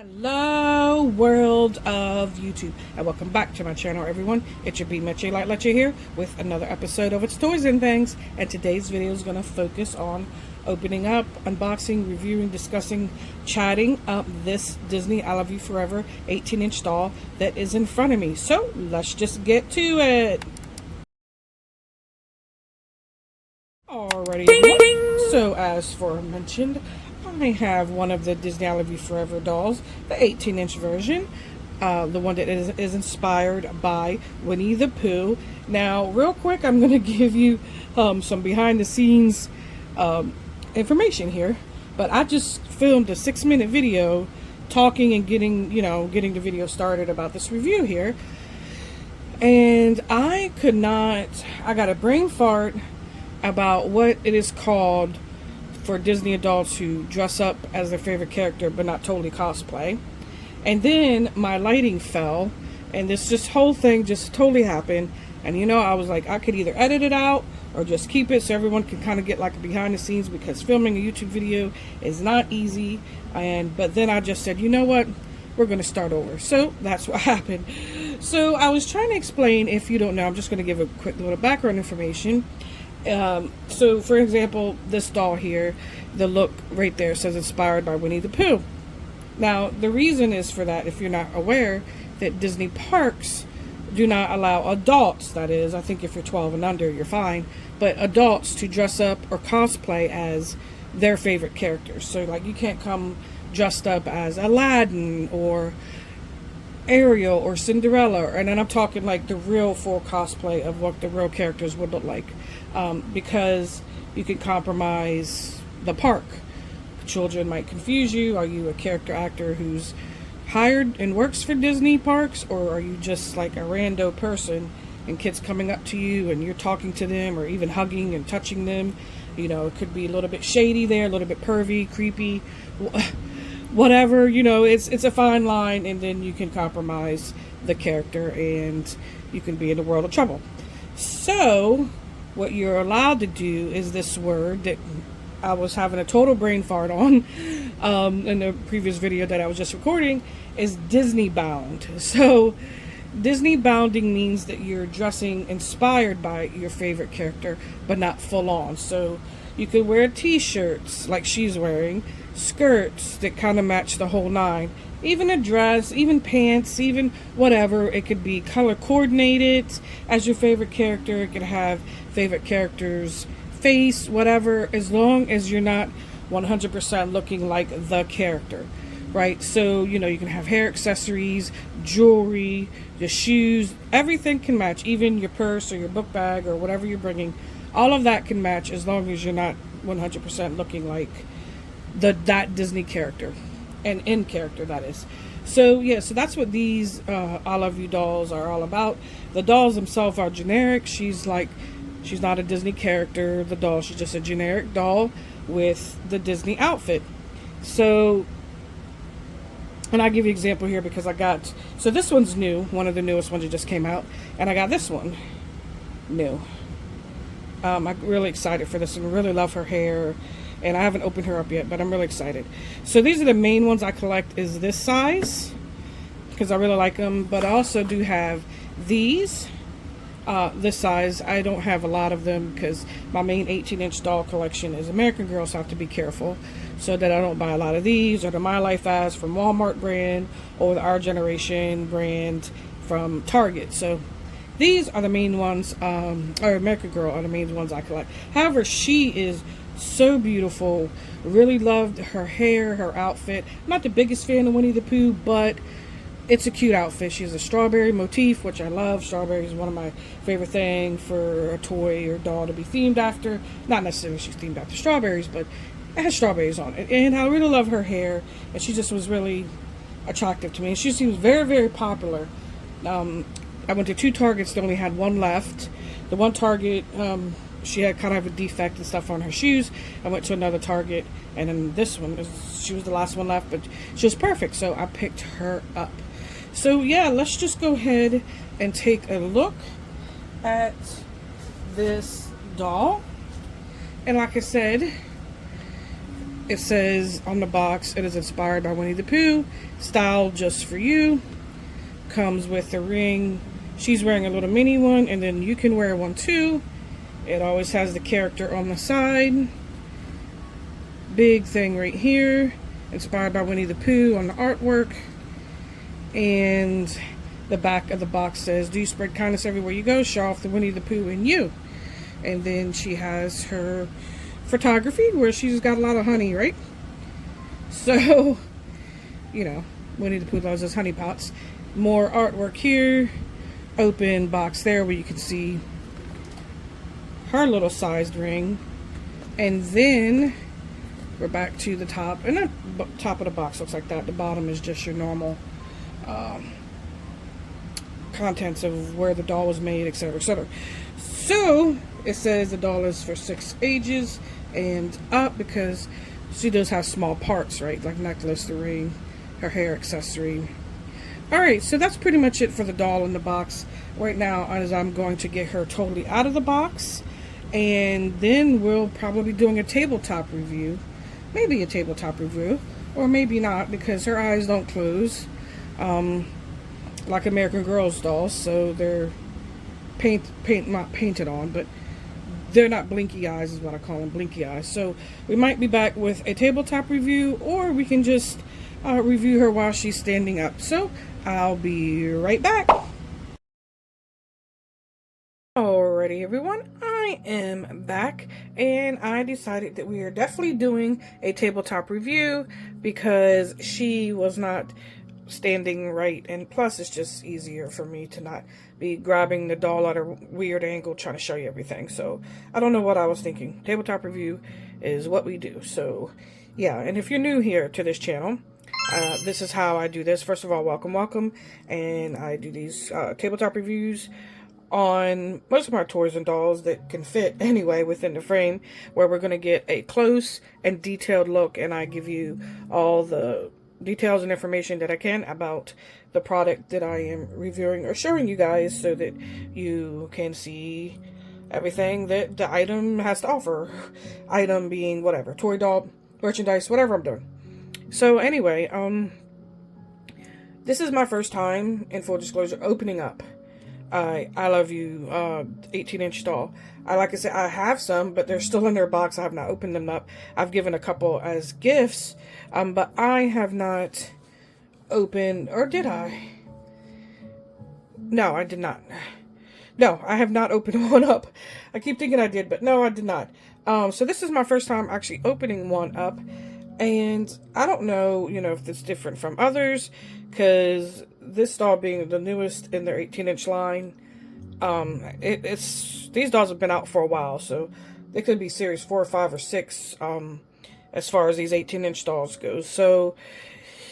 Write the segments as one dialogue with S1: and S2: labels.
S1: Hello world of YouTube, and welcome back to my channel, everyone. It's your B Mitch Like Letcha here with another episode of It's Toys and Things, and today's video is going to focus on opening up, unboxing, reviewing, discussing, chatting up this Disney I Love You Forever 18-inch doll that is in front of me. So let's just get to it. Alrighty, so as mentioned, I have one of the Disney I Love You Forever dolls, the 18-inch version, the one that is inspired by Winnie the Pooh. Now, real quick, I'm going to give you some behind-the-scenes information here, but I just filmed a 6-minute video talking and getting the video started about this review here, and I got a brain fart about what it is called for Disney adults who dress up as their favorite character but not totally cosplay. And then my lighting fell, and this whole thing just totally happened. And I was like, I could either edit it out or just keep it so everyone can kind of get like a behind the scenes, because filming a YouTube video is not easy. But then I just said, you know what, we're going to start over. So that's what happened. So I was trying to explain, if you don't know, I'm just going to give a quick little background information. So for example, this doll here, the look right there says inspired by Winnie the Pooh. Now the reason is for that, if you're not aware, that Disney parks do not allow adults, that is, I think if you're 12 and under you're fine, but adults to dress up or cosplay as their favorite characters. So like, you can't come dressed up as Aladdin or Ariel or Cinderella, and then I'm talking like the real full cosplay of what the real characters would look like, because you can compromise the park. Children might confuse you. Are you a character actor who's hired and works for Disney parks, or are you just like a rando person and kids coming up to you and you're talking to them or even hugging and touching them? It could be a little bit shady there, a little bit pervy, creepy, whatever. It's a fine line, and then you can compromise the character and you can be in a world of trouble. So what you're allowed to do is this word that I was having a total brain fart on in the previous video that I was just recording, is Disney bound. So Disney bounding means that you're dressing inspired by your favorite character but not full on. So you could wear t-shirts like she's wearing, skirts that kind of match the whole nine, even a dress, even pants, even whatever. It could be color coordinated as your favorite character. It could have favorite character's face, whatever, as long as you're not 100% looking like the character, right? So you can have hair accessories, jewelry, your shoes, everything can match, even your purse or your book bag or whatever you're bringing. All of that can match as long as you're not 100% looking like that Disney character, and in character, that is. So yeah, so that's what these I Love You dolls are all about. The dolls themselves are generic. She's not a Disney character, the doll. She's just a generic doll with the Disney outfit. So, and I'll give you an example here because so this one's new, one of the newest ones that just came out, and I got this one new. I'm really excited for this one. I really love her hair, and I haven't opened her up yet, but I'm really excited. So these are the main ones I collect, is this size, because I really like them, but I also do have these. This size. I don't have a lot of them because my main 18-inch doll collection is American Girl, so I have to be careful so that I don't buy a lot of these, or the My Life As from Walmart brand, or the Our Generation brand from Target. So these are the main ones, or American Girl are the main ones I collect. However, she is so beautiful. Really loved her hair, her outfit. I'm not the biggest fan of Winnie the Pooh, but it's a cute outfit. She has a strawberry motif, which I love. Strawberry is one of my favorite things for a toy or doll to be themed after. Not necessarily she's themed after strawberries, but it has strawberries on it. And I really love her hair, and she just was really attractive to me. And she seems very, very popular. I went to 2 Targets. They only had one left. The one Target, she had kind of a defect and stuff on her shoes. I went to another Target, and then this one, she was the last one left, but she was perfect, so I picked her up. So yeah, let's just go ahead and take a look at this doll. And like I said, It says on the box, it is inspired by Winnie the Pooh, style just for you. Comes with the ring. She's wearing a little mini one, and then you can wear one too. It always has the character on the side. Big thing right here, inspired by Winnie the Pooh on the artwork. And the back of the box says, do you spread kindness everywhere you go? Show off the Winnie the Pooh in you. And then she has her photography where she's got a lot of honey, right? So, you know, Winnie the Pooh loves his honey pots. More artwork here. Open box there where you can see her little sized ring. And then we're back to the top. And the top of the box looks like that. The bottom is just your normal contents of where the doll was made, etc., etc. So it says the doll is for 6 ages and up, because she does have small parts, right? Like necklace, the ring, her hair accessory. Alright, so that's pretty much it for the doll in the box. Right now, as I'm going to get her totally out of the box, and then we'll probably be doing a tabletop review. Maybe a tabletop review, or maybe not, because her eyes don't close. Like American Girl's dolls, so they're not painted on, but they're not blinky eyes is what I call them, blinky eyes. So we might be back with a tabletop review, or we can just review her while she's standing up. So I'll be right back. Alrighty everyone, I am back, and I decided that we are definitely doing a tabletop review because she was not standing right, and plus it's just easier for me to not be grabbing the doll at a weird angle trying to show you everything. So I don't know what I was thinking. Tabletop review is what we do. So yeah, and if you're new here to this channel, this is how I do this. First of all, welcome, and I do these tabletop reviews on most of my toys and dolls that can fit anyway within the frame, where we're going to get a close and detailed look, and I give you all the details and information that I can about the product that I am reviewing or showing you guys, so that you can see everything that the item has to offer. Item being whatever, toy, doll, merchandise, whatever I'm doing. So anyway, this is my first time, in full disclosure, opening up I Love You 18-inch doll. Like I said, I have some, but they're still in their box. I have not opened them up. I've given a couple as gifts, but I have not opened, or did I? No, I did not. No, I have not opened one up. I keep thinking I did, but no, I did not. So this is my first time actually opening one up, and I don't know, if it's different from others, because this doll being the newest in their 18-inch line, these dolls have been out for a while, so they could be series 4 or 5 or 6 as far as these 18-inch dolls go. So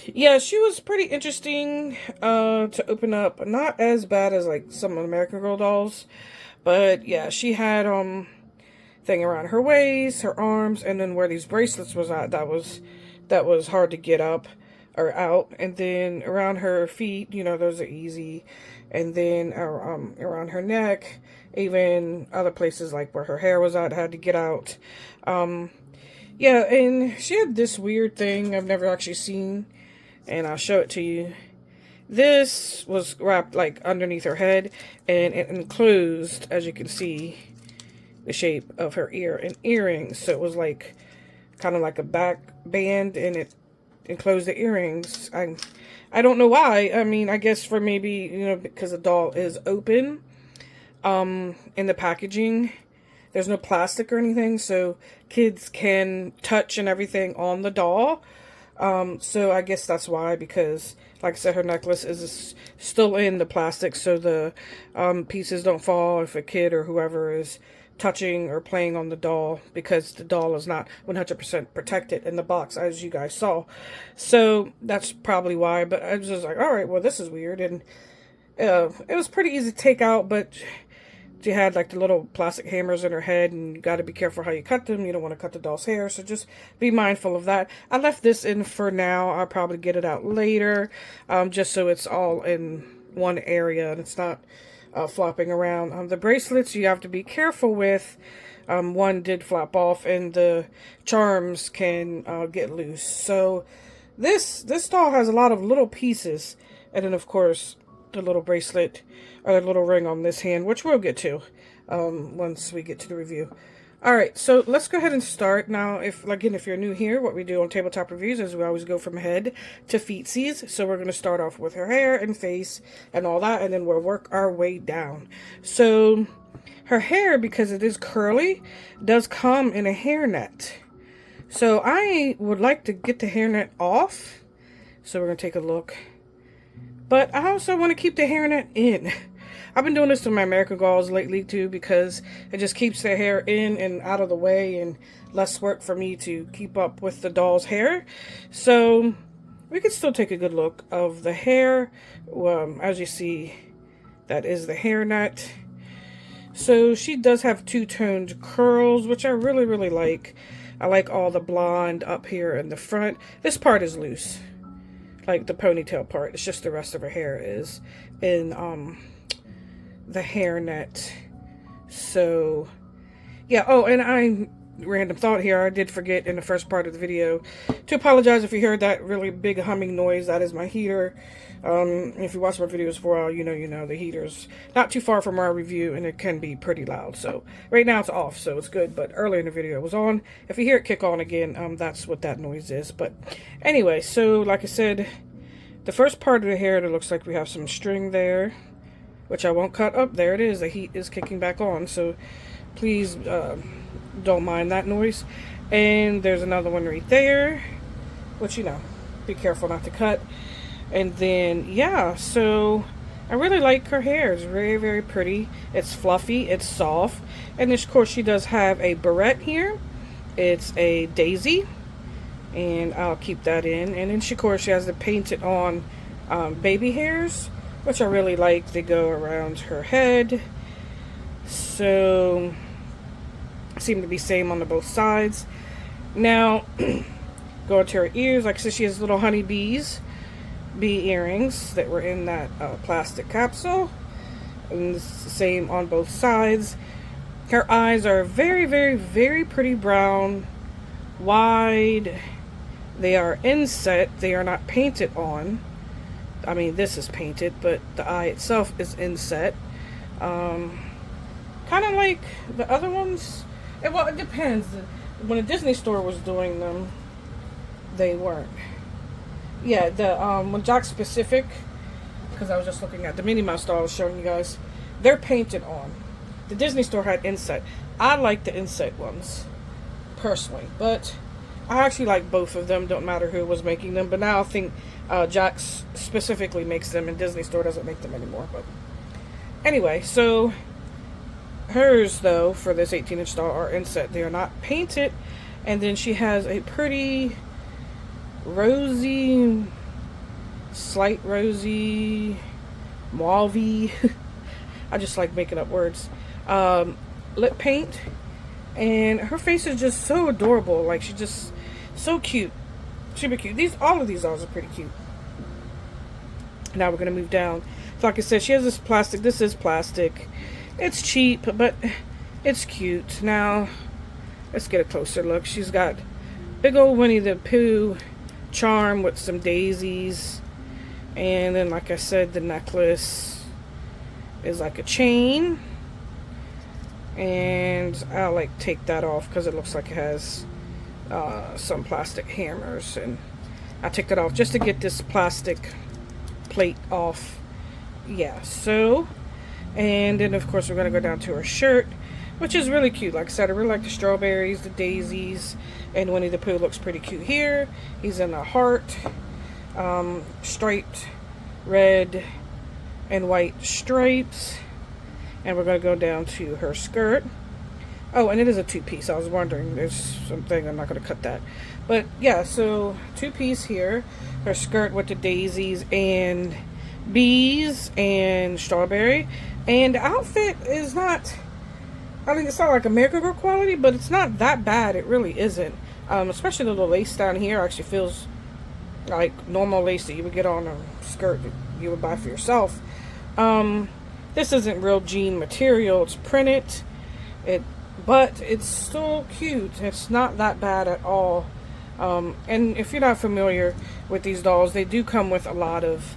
S1: yeah, she was pretty interesting to open up. Not as bad as like some American Girl dolls, but yeah, she had thing around her waist, her arms, and then where these bracelets was at, that was hard to get up or out. And then around her feet, those are easy. And then around her neck, even other places like where her hair was at, had to get out. Yeah, and she had this weird thing I've never actually seen, and I'll show it to you. This was wrapped like underneath her head, and it enclosed, as you can see, the shape of her ear and earrings. So it was like kind of like a back band, and it enclosed the earrings. I don't know why. I mean, I guess for maybe, because the doll is open in the packaging. There's no plastic or anything, so kids can touch and everything on the doll. So I guess that's why, because like I said, her necklace is still in the plastic, so the pieces don't fall if a kid or whoever is touching or playing on the doll, because the doll is not 100% protected in the box, as you guys saw. So that's probably why. But I was just like, all right, well, this is weird. And it was pretty easy to take out, but she had like the little plastic hammers in her head, and you got to be careful how you cut them. You don't want to cut the doll's hair, so just be mindful of that. I left this in for now. I'll probably get it out later, just so it's all in one area and it's not flopping around. The bracelets you have to be careful with. One did flop off, and the charms can get loose. So this doll has a lot of little pieces, and then of course the little bracelet or the little ring on this hand, which we'll get to once we get to the review. Alright, so let's go ahead and start. Now, if you're new here, what we do on tabletop reviews is we always go from head to feetsies. So we're going to start off with her hair and face and all that, and then we'll work our way down. So her hair, because it is curly, does come in a hairnet. So I would like to get the hairnet off. So we're going to take a look. But I also want to keep the hairnet in. I've been doing this to my American Dolls lately too, because it just keeps their hair in and out of the way and less work for me to keep up with the doll's hair. So we can still take a good look of the hair. As you see, that is the hairnet. So she does have two-toned curls, which I really, really like. I like all the blonde up here in the front. This part is loose, like the ponytail part. It's just the rest of her hair is in the hairnet. So yeah. Oh, and random thought here, I did forget in the first part of the video to apologize if you heard that really big humming noise. That is my heater. If you watch my videos for a while, you know the heater's not too far from our review, and it can be pretty loud. So right now it's off, so it's good, but earlier in the video it was on. If you hear it kick on again, that's what that noise is. But anyway, so like I said, the first part of the hair, it looks like we have some string there, which I won't cut up. There it is. The heat is kicking back on, so please don't mind that noise. And there's another one right there, which, be careful not to cut. And then, yeah, so I really like her hair. It's very, very pretty. It's fluffy. It's soft. And of course, she does have a barrette here. It's a daisy, and I'll keep that in. And then, of course, she has the painted on baby hairs, which I really like. They go around her head. So seem to be same on the both sides. Now going to her ears, like I said, she has little bee earrings that were in that plastic capsule, and it's the same on both sides. Her eyes are very, very, very pretty brown, wide. They are inset. They are not painted on. I mean, this is painted, but the eye itself is inset. Kind of like the other ones. Well, it depends. When a Disney store was doing them, they weren't. Yeah, when Jack's Specific, because I was just looking at the Minnie Mouse doll I was showing you guys, they're painted on. The Disney store had inset. I like the inset ones, personally, but I actually like both of them. Don't matter who was making them, but now I think Jack's specifically makes them, and Disney store doesn't make them anymore. But anyway, so hers, though, for this 18-inch doll are inset. They are not painted. And then she has a pretty rosy, slight rosy, mauve-y, I just like making up words, lip paint. And her face is just so adorable. Like, she's just so cute. Super cute. All of these dolls are pretty cute. Now we're going to move down. So like I said, she has this plastic. This is plastic. It's cheap, but it's cute. Now, let's get a closer look. She's got big old Winnie the Pooh charm with some daisies. And then, like I said, the necklace is like a chain. And I'll like take that off because it looks like it has some plastic hammers. And I take that off just to get this plastic plate off. Yeah, so... And then, of course, we're going to go down to her shirt, which is really cute. Like I said, I really like the strawberries, the daisies, and Winnie the Pooh looks pretty cute here. He's in a heart, striped red and white stripes. And we're going to go down to her skirt. Oh, and it is a two-piece. I was wondering, there's something, I'm not going to cut that. But, yeah, so two-piece here. Her skirt with the daisies and bees and strawberry. And the outfit is not, I mean, it's not like American Girl quality, but it's not that bad. It really isn't. Especially the little lace down here actually feels like normal lace that you would get on a skirt that you would buy for yourself. The This isn't real jean material, it's printed. But it's still cute. It's not that bad at all. And if you're not familiar with these dolls, they do come with a lot of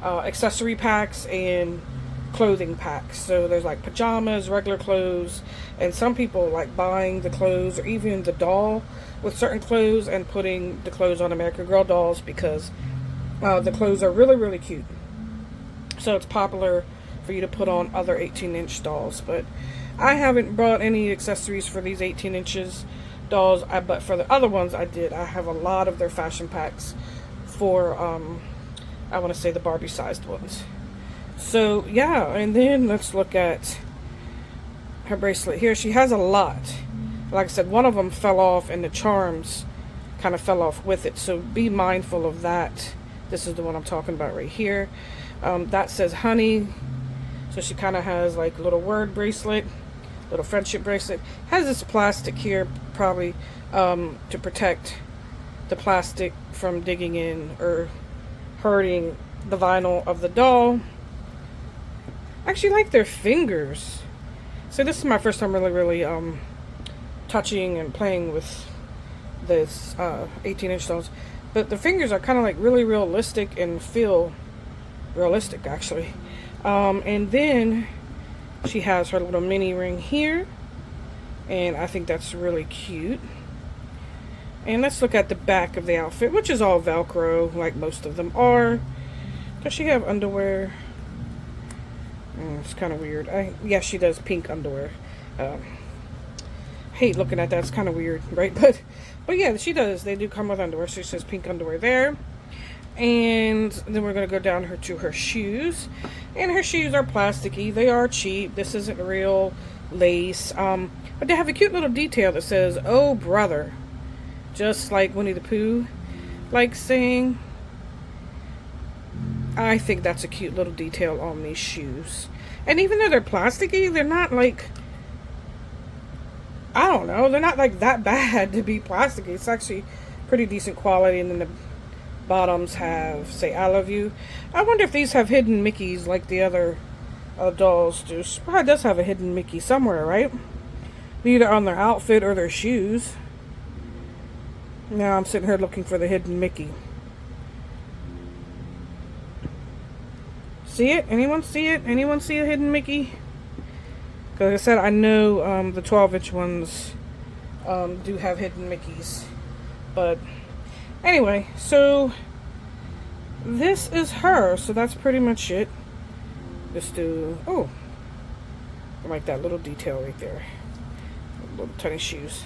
S1: accessory packs and clothing packs. So there's like pajamas, regular clothes, and some people like buying the clothes or even the doll with certain clothes and putting the clothes on American Girl dolls because the clothes are really, really cute. So it's popular for you to put on other 18-inch dolls. But I haven't brought any accessories for these 18 inches dolls, but for the other ones I did. I have a lot of their fashion packs for, I want to say the Barbie sized ones. So yeah, and then let's look at her bracelet here. She has a lot. Like I said, one of them fell off and the charms kind of fell off with it. So be mindful of that. This is the one I'm talking about right here. That says honey. So she kind of has like a little word bracelet, little friendship bracelet. Has this plastic here probably to protect the plastic from digging in or hurting the vinyl of the doll. I actually like their fingers. So this is my first time really touching and playing with this 18-inch dolls. But the fingers are kind of like really realistic and feel realistic actually. And then she has her little mini ring here. And I think that's really cute. And let's look at the back of the outfit, which is all Velcro, like most of them are. Does she have underwear? It's kind of weird. Yes, she does pink underwear. Hate looking at that. It's kind of weird, right? But yeah, she does. They do come with underwear. So she says pink underwear there. And then we're going to go down to her shoes. And her shoes are plasticky. They are cheap. This isn't real lace. But they have a cute little detail that says, "Oh, brother." Just like Winnie the Pooh likes saying. I think that's a cute little detail on these shoes. And even though they're plasticky, they're not like, I don't know, they're not like that bad to be plasticky. It's actually pretty decent quality. And then the bottoms have, say, "I love you." I wonder if these have hidden Mickeys like the other dolls do. She probably does have a hidden Mickey somewhere, right? Either on their outfit or their shoes. Now I'm sitting here looking for the hidden Mickey. See it? Anyone see it? Anyone see a hidden Mickey? Because like I said, I know the 12-inch ones do have hidden Mickeys. But anyway, so this is her. So that's pretty much it. Just do, oh, I like that little detail right there. Little tiny shoes.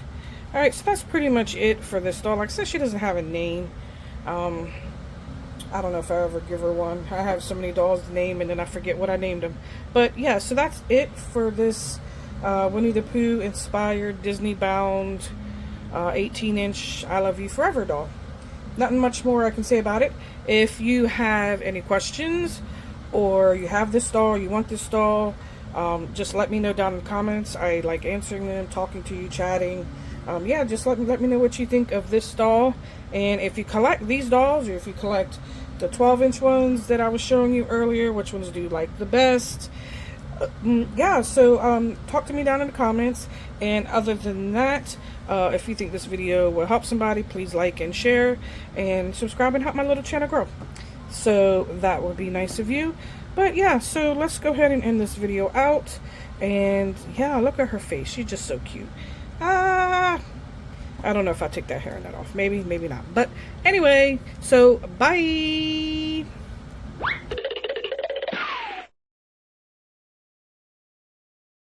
S1: Alright, so that's pretty much it for this doll. Like I said, she doesn't have a name. I don't know if I ever give her one. I have so many dolls to name and then I forget what I named them. But yeah, so that's it for this Winnie the Pooh inspired Disney bound 18-inch I Love You Forever doll. Nothing much more I can say about it. If you have any questions or you have this doll, you want this doll, just let me know down in the comments. I like answering them, talking to you, chatting. Yeah, just let me know what you think of this doll. And if you collect these dolls, or if you collect the 12-inch ones that I was showing you earlier, which ones do you like the best? Yeah, so talk to me down in the comments. And other than that, if you think this video will help somebody, please like and share and subscribe and help my little channel grow. So that would be nice of you. But yeah, so let's go ahead and end this video out. And yeah, look at her face. She's just so cute. I don't know if I take that hairnet off. Maybe, maybe not. But anyway, so bye.